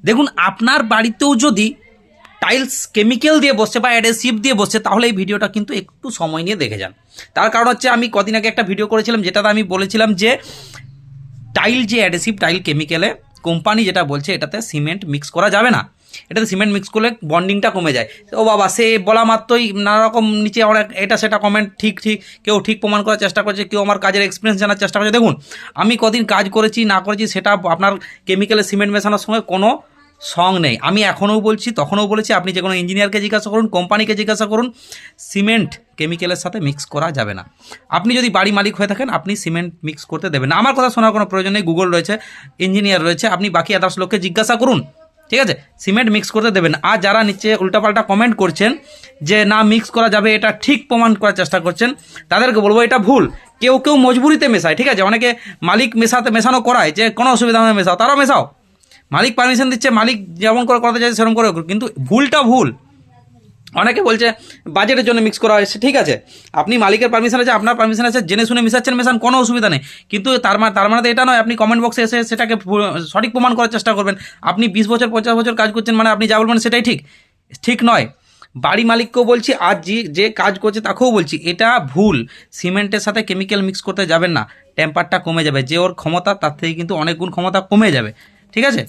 দেখুন আপনার বাড়িতেও যদি টাইলস কেমিক্যাল দিয়ে বসছে বা অ্যাডহেসিভ দিয়ে বসছে, তাহলে এই ভিডিওটা কিন্তু একটু সময় নিয়ে দেখে যান। তার কারণ হচ্ছে আমি কদিন আগে একটা ভিডিও করেছিলাম যেটাতে আমি বলেছিলাম যে টাইল যে অ্যাডহেসিভ টাইল কেমিক্যালে কোম্পানি যেটা বলছে এটাতে সিমেন্ট মিক্স করা যাবে না, এটাতে সিমেন্ট মিক্স করলে বন্ডিংটা কমে যায়। ও বাবা, সে বলা মাত্রই নানা রকম নিচে অনেক এটা সেটা কমেন্ট, ঠিক কেউ ঠিক প্রমাণ করার চেষ্টা করছে, কেউ আমার কাজের এক্সপিরিয়েন্স জানার চেষ্টা করছে। দেখুন আমি কদিন কাজ করেছি না করেছি সেটা আপনার কেমিক্যালে সিমেন্ট মেশানোর সঙ্গে কোনো সং নেই। আমি এখনও বলছি, তখনও বলেছি, আপনি যে কোনো ইঞ্জিনিয়ারকে জিজ্ঞাসা করুন, কোম্পানিকে জিজ্ঞাসা করুন, সিমেন্ট কেমিক্যালের সাথে মিক্স করা যাবে না। আপনি যদি বাড়ি মালিক হয়ে থাকেন আপনি সিমেন্ট মিক্স করতে দেবেন না। আমার কথা শোনার কোনো প্রয়োজন নেই, গুগল রয়েছে, ইঞ্জিনিয়ার রয়েছে, আপনি বাকি আদার্স লোককে জিজ্ঞাসা করুন, ঠিক আছে? সিমেন্ট মিক্স করতে দেবেন। আর যারা নিচে উল্টাপাল্টা কমেন্ট করছেন যে না মিক্স করা যাবে, এটা ঠিক প্রমাণ করার চেষ্টা করছেন, তাদেরকে বলবো এটা ভুল। কেউ কেউ মজবুরিতে মেশায়, ঠিক আছে? অনেকে মালিক মেশানো করায় যে কোনো অসুবিধা হবে মেশাও, তারাও মেশাও। মালিক পারমিশন দিচ্ছে, মালিক যেমন করে করাতে চাইছে সেরকম করে, কিন্তু ভুলটা ভুল। অনেকে বলছে বাজেটের জন্য মিক্স করা হয়েছে, ঠিক আছে? আপনি মালিকের পারমিশন আছে, আপনার পারমিশন আছে, জেনে শুনে মেশাচ্ছেন, মেশান, কোনো অসুবিধা নেই। কিন্তু তার মানে তো এটা নয় আপনি কমেন্ট বক্সে এসে সেটাকে সঠিক প্রমাণ করার চেষ্টা করবেন। আপনি 20 বছর 50 বছর কাজ করছেন মানে আপনি যা বলবেন সেটাই ঠিক, ঠিক নয়। বাড়ি মালিককেও বলছি, আর যে কাজ করছে তাকেও বলছি, এটা ভুল। সিমেন্টের সাথে কেমিক্যাল মিক্স করতে যাবেন না, টেম্পারটা কমে যাবে। যে ওর ক্ষমতা তার থেকে কিন্তু অনেক গুণ ক্ষমতা কমে যাবে, ঠিক আছে?